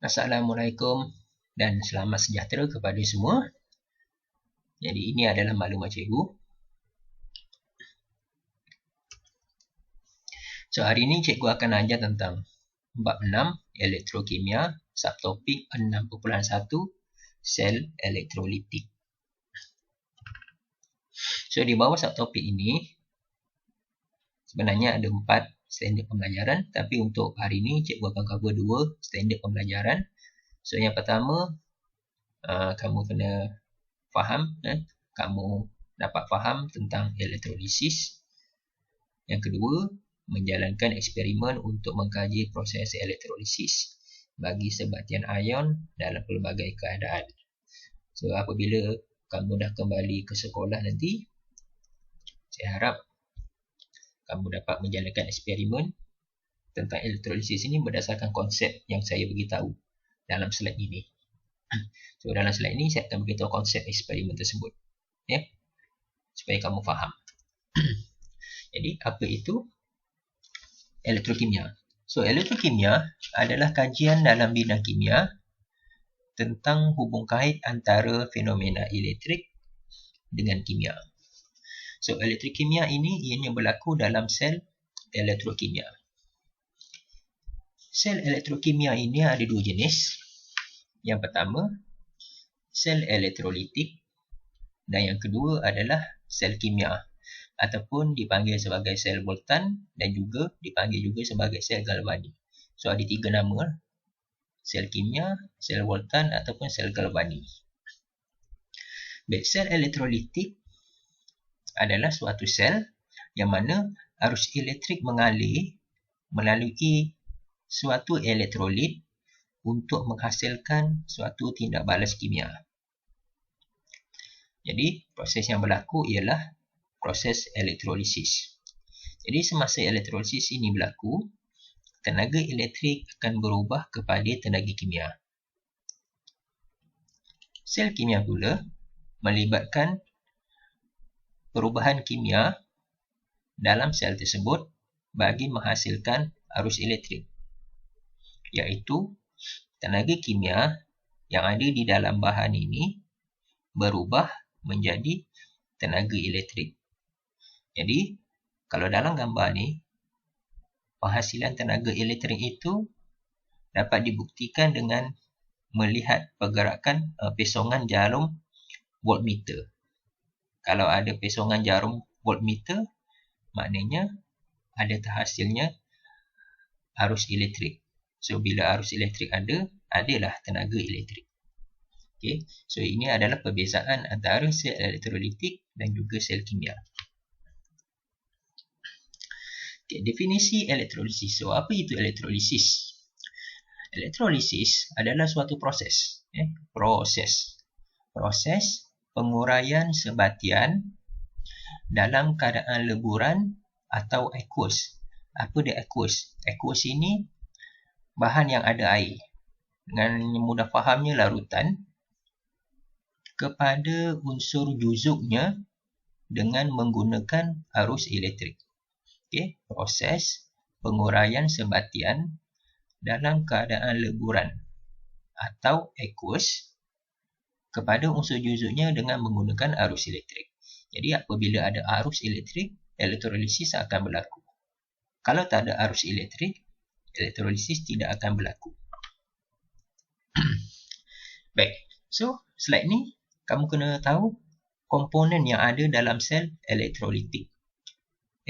Assalamualaikum dan selamat sejahtera kepada semua. Jadi ini adalah maklumat cikgu. So hari ini cikgu akan ajar tentang bab 6 elektrokimia, subtopik 6.1 sel elektrolitik. So di bawah subtopik ini sebenarnya ada 4 standard pembelajaran, tapi untuk hari ini cikgu akan cover 2 standard pembelajaran. So yang pertama, kamu kena faham, kamu dapat faham tentang elektrolisis. Yang kedua, menjalankan eksperimen untuk mengkaji proses elektrolisis bagi sebatian ion dalam pelbagai keadaan. So apabila kamu dah kembali ke sekolah nanti, saya harap kamu dapat menjalankan eksperimen tentang elektrolisis ini berdasarkan konsep yang saya beritahu dalam slide ini. So dalam slide ini saya akan beritahu konsep eksperimen tersebut, ya, supaya kamu faham. Jadi apa itu elektrokimia? So elektrokimia adalah kajian dalam bidang kimia tentang hubung kait antara fenomena elektrik dengan kimia. So elektrokimia ini ianya berlaku dalam sel elektrokimia. Sel elektrokimia ini ada 2 jenis. Yang pertama, sel elektrolitik, dan yang kedua adalah sel kimia ataupun dipanggil sebagai sel Voltan dan juga dipanggil juga sebagai sel galvani. So ada 3 nama, sel kimia, sel Voltan ataupun sel galvani. Baik, sel elektrolitik adalah suatu sel yang mana arus elektrik mengalir melalui suatu elektrolit untuk menghasilkan suatu tindak balas kimia. Jadi proses yang berlaku ialah proses elektrolisis. Jadi semasa elektrolisis ini berlaku, tenaga elektrik akan berubah kepada tenaga kimia. Sel kimia pula melibatkan perubahan kimia dalam sel tersebut bagi menghasilkan arus elektrik, iaitu tenaga kimia yang ada di dalam bahan ini berubah menjadi tenaga elektrik. Jadi kalau dalam gambar ni, penghasilan tenaga elektrik itu dapat dibuktikan dengan melihat pergerakan pesongan jarum voltmeter. Kalau ada pesongan jarum voltmeter, maknanya ada terhasilnya arus elektrik. So bila arus elektrik ada, adalah tenaga elektrik. Okay. So ini adalah perbezaan antara sel elektrolitik dan juga sel kimia. Okay. Definisi elektrolisis. So apa itu elektrolisis? Elektrolisis adalah suatu proses. Proses penguraian sebatian dalam keadaan leburan atau aqueous. Apa dia aqueous? Aqueous ini bahan yang ada air. Dengan mudah fahamnya larutan kepada unsur juzuknya dengan menggunakan arus elektrik. Okay. Proses penguraian sebatian dalam keadaan leburan atau aqueous kepada unsur juzuknya dengan menggunakan arus elektrik. Jadi apabila ada arus elektrik, elektrolisis akan berlaku. Kalau tak ada arus elektrik, elektrolisis tidak akan berlaku. Baik, so slide ni kamu kena tahu komponen yang ada dalam sel elektrolitik.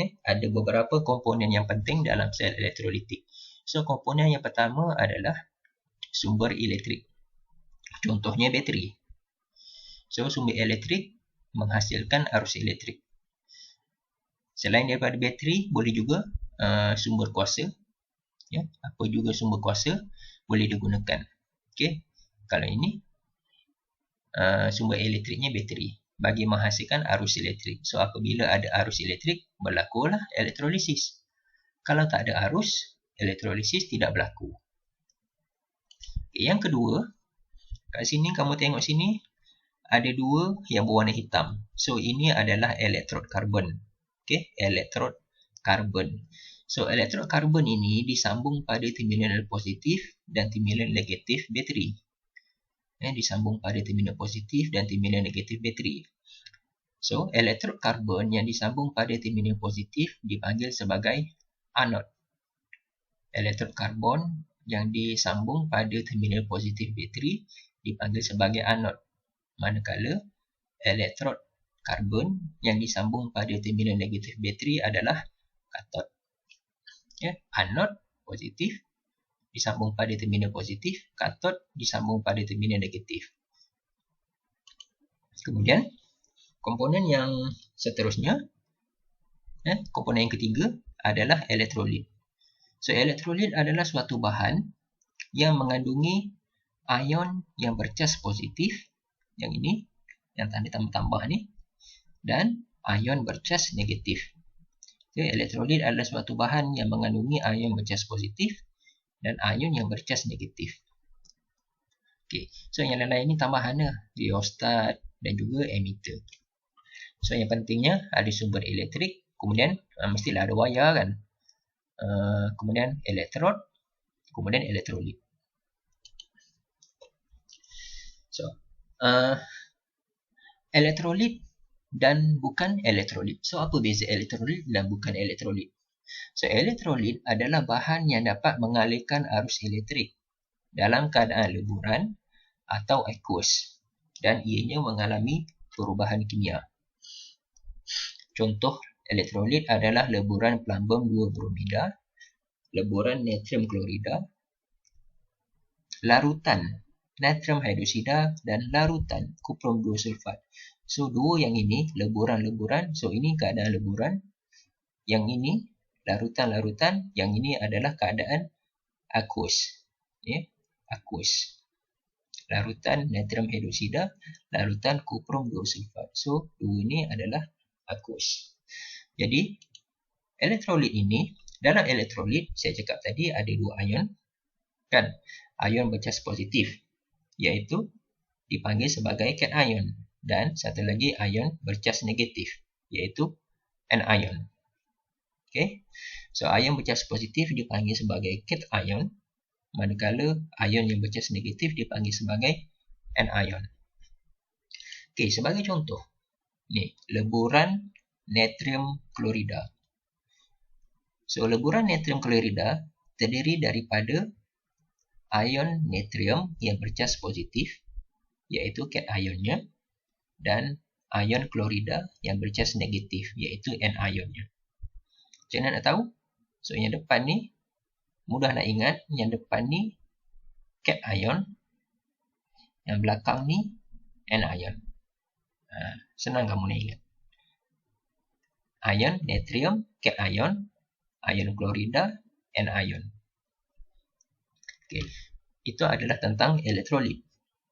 Ada beberapa komponen yang penting dalam sel elektrolitik. So komponen yang pertama adalah sumber elektrik. Contohnya bateri. So sumber elektrik menghasilkan arus elektrik. Selain daripada bateri, boleh juga sumber kuasa. Ya, apa juga sumber kuasa boleh digunakan. Okey. Kalau ini sumber elektriknya bateri bagi menghasilkan arus elektrik. So apabila ada arus elektrik, berlakulah elektrolisis. Kalau tak ada arus, elektrolisis tidak berlaku. Okay, yang kedua, kat sini kamu tengok sini ada 2 yang berwarna hitam. So ini adalah elektrod karbon. Okey, elektrod karbon. So, elektrod karbon ini disambung pada terminal positif dan terminal negatif bateri. Disambung pada terminal positif dan terminal negatif bateri. So, elektrod karbon yang disambung pada terminal positif dipanggil sebagai anod. Elektrod karbon yang disambung pada terminal positif bateri dipanggil sebagai anod. Manakala elektrod karbon yang disambung pada terminal negatif bateri adalah katod. Anod positif disambung pada terminal positif, katod disambung pada terminal negatif. Kemudian komponen yang seterusnya, komponen yang ketiga adalah elektrolit. So, elektrolit adalah suatu bahan yang mengandungi ion yang bercas positif, yang ini, yang tanda tambah-tambah ni, dan ion bercas negatif. Elektrolit adalah suatu bahan yang mengandungi ion bercas positif dan ion yang bercas negatif. So yang lain-lain ni tambahan rheostat dan juga emitter. So yang pentingnya ada sumber elektrik, kemudian mestilah ada wayar kan. Kemudian elektrod, kemudian elektrolit. So elektrolit dan bukan elektrolit. So apa beza elektrolit dan bukan elektrolit? So elektrolit adalah bahan yang dapat mengalirkan arus elektrik dalam keadaan leburan atau aqueous dan ianya mengalami perubahan kimia. Contoh elektrolit adalah leburan plumbum 2 bromida, leburan natrium klorida, larutan natrium hidroksida dan larutan kuprum 2 sulfat. So dua yang ini leburan-leburan, so ini keadaan leburan. Yang ini larutan-larutan, yang ini adalah keadaan aqueous. Aqueous. Larutan natrium hidroksida, larutan kuprum 2 sulfat. So dua ini adalah aqueous. Jadi elektrolit ini, dalam elektrolit saya cakap tadi ada dua ion kan, ion bercas positif iaitu dipanggil sebagai cation dan satu lagi ion bercas negatif iaitu anion. So ion bercas positif dipanggil sebagai cation, manakala ion yang bercas negatif dipanggil sebagai anion. Sebagai contoh ni leburan natrium klorida. So leburan natrium klorida terdiri daripada ion natrium yang bercas positif iaitu cationnya dan ion klorida yang bercas negatif iaitu anionnya. Macam mana nak tahu? So yang depan ni mudah nak ingat, yang depan ni cation, yang belakang ni anion. Senang kamu nak ingat. Ion natrium, cation, ion klorida, anion. Itu adalah tentang elektrolit.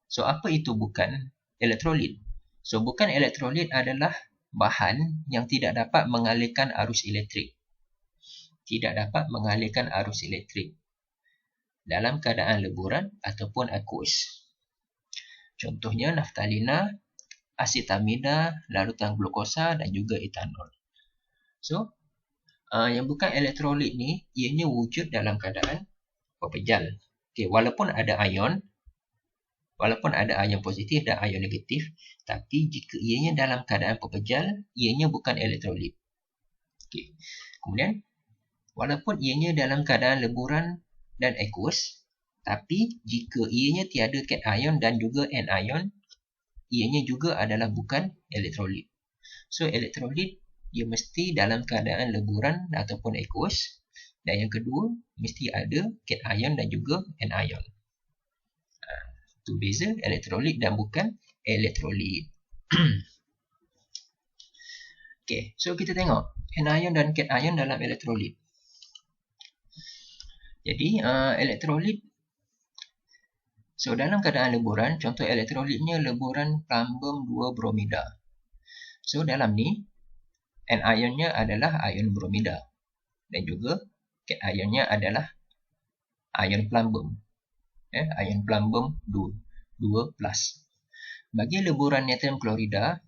So apa itu bukan elektrolit? So bukan elektrolit adalah bahan yang tidak dapat mengalirkan arus elektrik. Tidak dapat mengalirkan arus elektrik dalam keadaan leburan ataupun aqueous. Contohnya naftalina, asetamida, larutan glukosa dan juga etanol. So yang bukan elektrolit ni ianya wujud dalam keadaan pepejal. Walaupun ada ion positif dan ion negatif, tapi jika ianya dalam keadaan pepejal, ianya bukan elektrolit. Kemudian walaupun ianya dalam keadaan leburan dan aqueous, tapi jika ianya tiada cation dan juga anion, ianya juga adalah bukan elektrolit. So elektrolit dia mesti dalam keadaan leburan ataupun aqueous, dan yang kedua mesti ada cation dan juga anion. Itu beza elektrolit dan bukan elektrolit. So kita tengok anion dan cation dalam elektrolit. Jadi elektrolit, so dalam keadaan leburan, contoh elektrolitnya leburan plumbum 2 bromida. So dalam ni anionnya adalah ion bromida dan juga cationnya adalah ion plumbum. Ion plumbum 2 plus. Bagi leburan natrium klorida,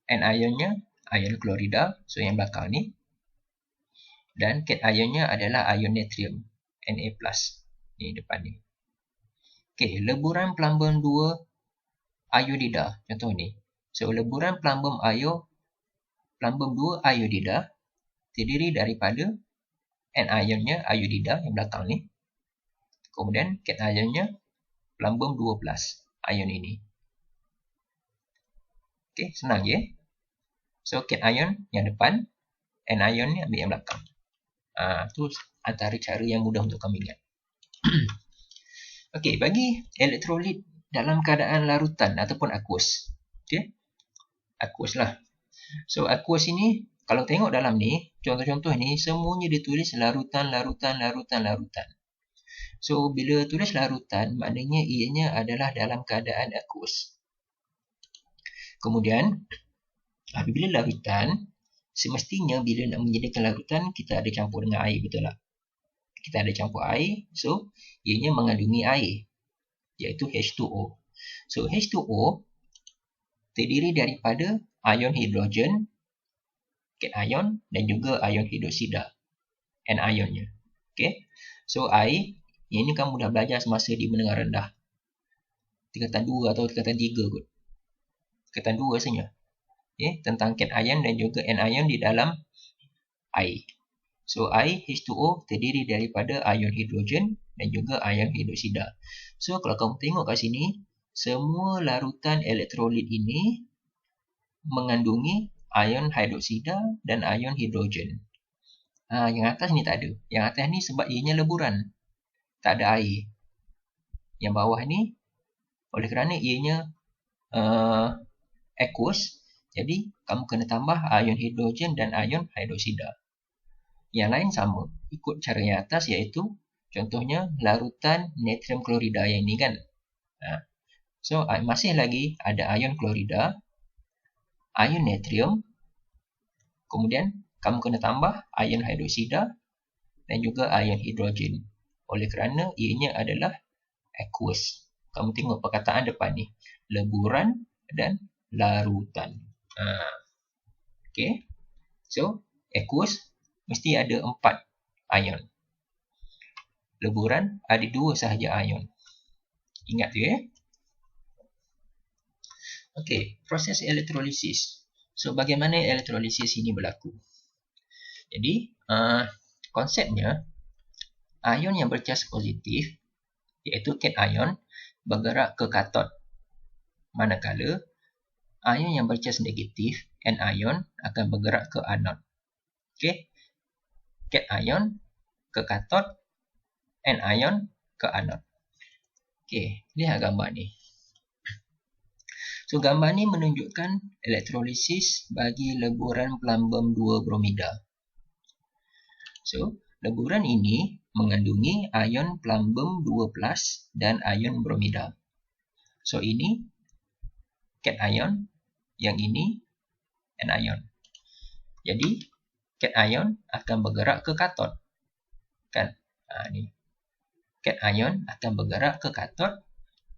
anionnya ion klorida, so yang belakang ni, Dan cation-nya adalah ion natrium, Na+. Ni depan ni. Okey, leburan plumbum 2 iodida, contoh ni. So, leburan plumbum 2 iodida terdiri daripada anion-nya iodida yang belakang ni. Kemudian cation-nya plumbum 2+, ion ini. Okey, senang je. So, cation yang depan, anion ni ambil yang belakang. Tu antara cara yang mudah untuk kamu ingat. Okey, bagi elektrolit dalam keadaan larutan ataupun aqueous. Okey. Aqueous lah. So, aqueous ini kalau tengok dalam ni, contoh-contoh ni semuanya ditulis larutan. So, bila tulis larutan, maknanya ianya adalah dalam keadaan aqueous. Kemudian, apabila larutan, semestinya bila nak menjadikan larutan, kita ada campur dengan air, betul tak? Kita ada campur air, so ianya mengandungi air, iaitu H2O. So, H2O terdiri daripada ion hidrogen, cation, dan juga ion hidroksida, anion-nya. Okay? So, air, yang ini kamu dah belajar semasa di menengah rendah. Tingkatan 2 atau tingkatan 3 kot. Tingkatan 2 rasanya. Okay? Tentang cation dan juga anion di dalam air. So, air H2O terdiri daripada ion hidrogen dan juga ion hidroksida. So, kalau kamu tengok kat sini, semua larutan elektrolit ini mengandungi ion hidroksida dan ion hidrogen. Yang atas ni tak ada. Yang atas ni sebab ianya leburan. Tak ada air. Yang bawah ni, oleh kerana ianya aqueous, jadi kamu kena tambah ion hidrogen dan ion hidroksida. Yang lain sama, ikut cara yang atas, iaitu contohnya larutan natrium klorida yang ni kan. So, masih lagi ada ion klorida, ion natrium, kemudian kamu kena tambah ion hidroksida dan juga ion hidrogen. Oleh kerana ianya adalah aqueous. Kamu tengok perkataan depan ni, leburan dan larutan. Okay. So, aqueous mesti ada 4 ion. Leburan ada 2 sahaja ion. Ingat tu ya. Okey, proses elektrolisis. So, bagaimana elektrolisis ini berlaku? Jadi, konsepnya, ion yang bercas positif, iaitu cation, bergerak ke katod. Manakala, ion yang bercas negatif, anion, akan bergerak ke anod. Okey. Cation ke katod, anion ke anod. Okey, lihat gambar ni. So, gambar ni menunjukkan elektrolisis bagi leburan plumbum 2 bromida. So, leburan ini mengandungi ion plumbum 2+ dan ion bromida. So, ini cation, yang ini anion. Jadi, cation akan bergerak ke katod. Kan? Ni. Cation akan bergerak ke katod,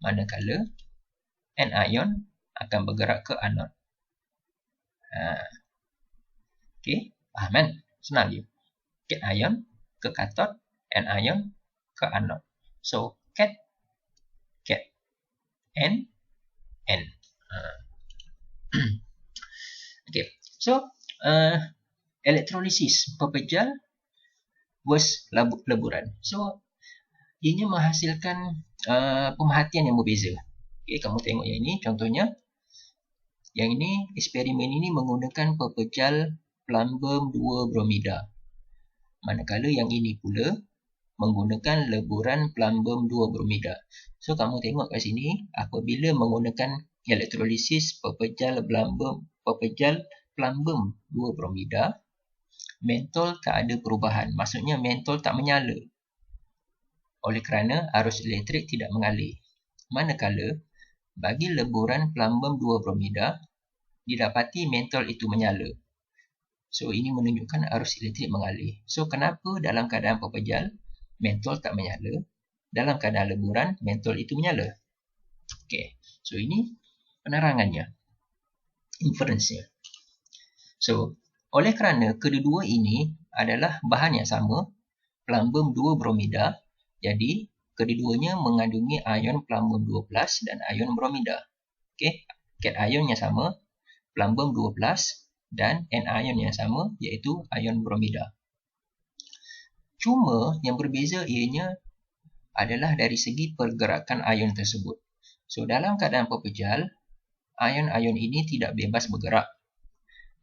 manakala anion akan bergerak ke anod. Okey, faham kan? Senang je. Cation ke katod, anion ke anod. So, cat, N. Okey, so elektrolisis pepejal versus leburan. So, ianya menghasilkan pemerhatian yang berbeza. Okey, kamu tengok yang ini contohnya. Yang ini, eksperimen ini menggunakan pepejal plumbum 2 bromida. Manakala yang ini pula menggunakan leburan plumbum 2 bromida. So, kamu tengok kat sini, apabila menggunakan elektrolisis pepejal plumbum 2 bromida, mentol tak ada perubahan. Maksudnya, mentol tak menyala. Oleh kerana arus elektrik tidak mengalir. Manakala, bagi leburan plumbum 2 bromida, didapati mentol itu menyala. So, ini menunjukkan arus elektrik mengalir. So, kenapa dalam keadaan pepejal, mentol tak menyala? Dalam keadaan leburan, mentol itu menyala. Okey, so ini penerangannya. Inference-nya. So, oleh kerana kedua-dua ini adalah bahan yang sama, plumbum 2 bromida. Jadi, kedua-duanya mengandungi ion plumbum 12 dan ion bromida. Okey, cation yang sama, plumbum 12 dan anion yang sama iaitu ion bromida. Cuma yang berbeza ianya adalah dari segi pergerakan ion tersebut. So, dalam keadaan pepejal, ion-ion ini tidak bebas bergerak.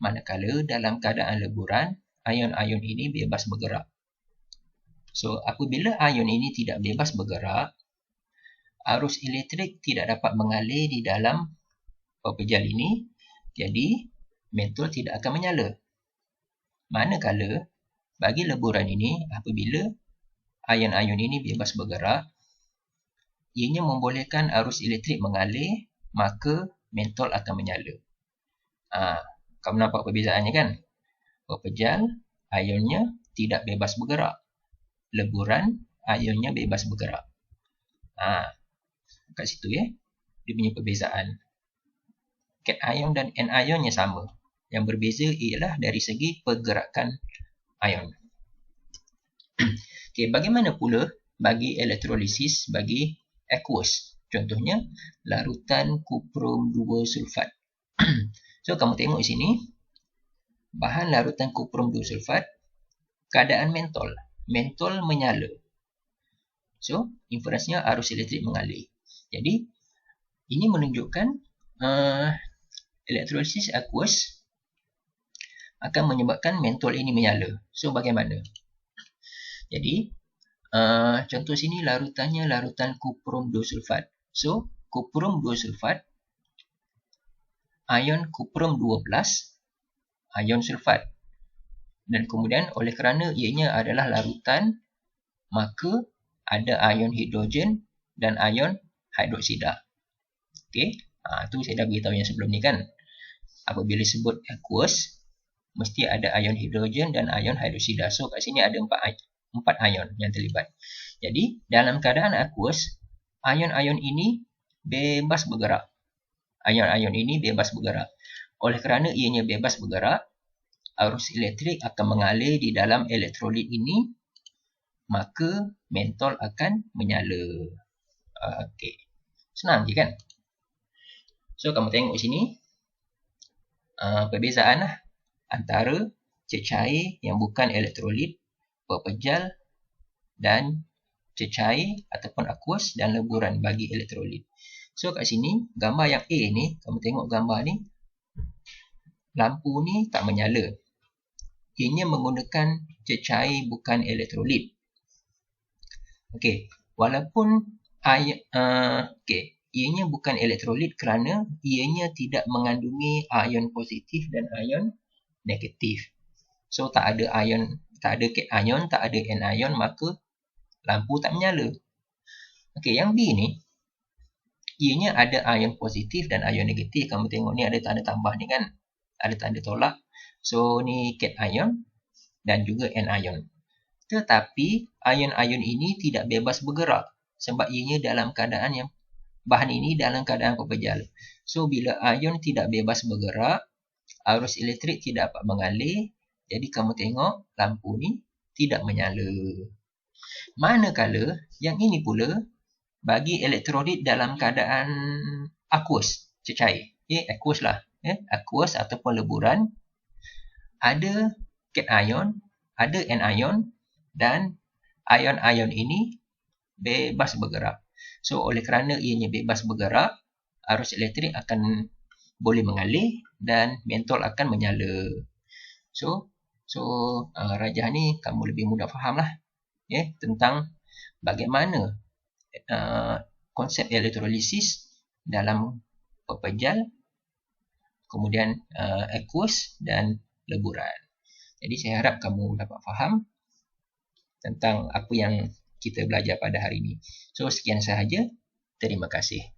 Manakala dalam keadaan leburan, ion-ion ini bebas bergerak. So, apabila ion ini tidak bebas bergerak, arus elektrik tidak dapat mengalir di dalam pepejal ini, jadi mentol tidak akan menyala. Manakala bagi leburan ini, apabila ion-ion ini bebas bergerak, ianya membolehkan arus elektrik mengalir, maka mentol akan menyala. Kamu nampak perbezaannya kan? Pepejal, ionnya tidak bebas bergerak. Leburan, ionnya bebas bergerak. Kat situ ya, dia punya perbezaan. Cation dan anion sama. Yang berbeza ialah dari segi pergerakan ion. Okay, bagaimana pula bagi elektrolisis bagi aqueous? Contohnya, larutan kuprum 2 sulfat. So, kamu tengok di sini, bahan larutan kuprum 2 sulfat, keadaan mentol. Mentol menyala. So, inferensinya arus elektrik mengalir. Jadi, ini menunjukkan elektrolisis aqueous akan menyebabkan mentol ini menyala. So, bagaimana? Jadi, contoh sini larutannya larutan kuprum 2 sulfat. So, kuprum 2 sulfat, ion kuprum 12, ion sulfat. Dan kemudian oleh kerana ianya adalah larutan, maka ada ion hidrogen dan ion hidroksida. Okey, tu saya dah beritahu yang sebelum ni kan. Apabila sebut aqueous, mesti ada ion hidrogen dan ion hidroksida. So, kat sini ada 4 ion yang terlibat. Jadi, dalam keadaan aqueous, ion-ion ini bebas bergerak. Ion-ion ini bebas bergerak. Oleh kerana ianya bebas bergerak, arus elektrik akan mengalir di dalam elektrolit ini, maka mentol akan menyala. Okey. Senang je kan? So, kamu tengok sini, perbezaan lah antara cecair yang bukan elektrolit, pepejal dan cecair ataupun aqueous dan leburan bagi elektrolit. So, kat sini, gambar yang A ni, kamu tengok gambar ni, lampu ni tak menyala. Ianya menggunakan cecair bukan elektrolit. Okey, walaupun ianya bukan elektrolit kerana ianya tidak mengandungi ion positif dan ion negatif. So, tak ada cation, tak ada anion, maka lampu tak menyala. Okey, yang B ni, ianya ada ion positif dan ion negatif. Kamu tengok ni ada tanda tambah ni kan? Ada tanda tolak. So, ni cation dan juga anion. Tetapi, ion-ion ini tidak bebas bergerak sebab ianya dalam keadaan yang bahan ini dalam keadaan pepejal. So, bila ion tidak bebas bergerak, arus elektrik tidak dapat mengalir. Jadi, kamu tengok lampu ni tidak menyala. Manakala, yang ini pula bagi elektrolit dalam keadaan aqueous, cecair. Aqueous lah. Aqueous ataupun leburan. Ada cation, ada anion dan ion-ion ini bebas bergerak. So, oleh kerana ianya bebas bergerak, arus elektrik akan boleh mengalir dan mentol akan menyala. So rajah ni kamu lebih mudah faham lah tentang bagaimana konsep elektrolisis dalam pepejal, kemudian aqueous dan leburan. Jadi saya harap kamu dapat faham tentang apa yang kita belajar pada hari ini. So, sekian sahaja. Terima kasih.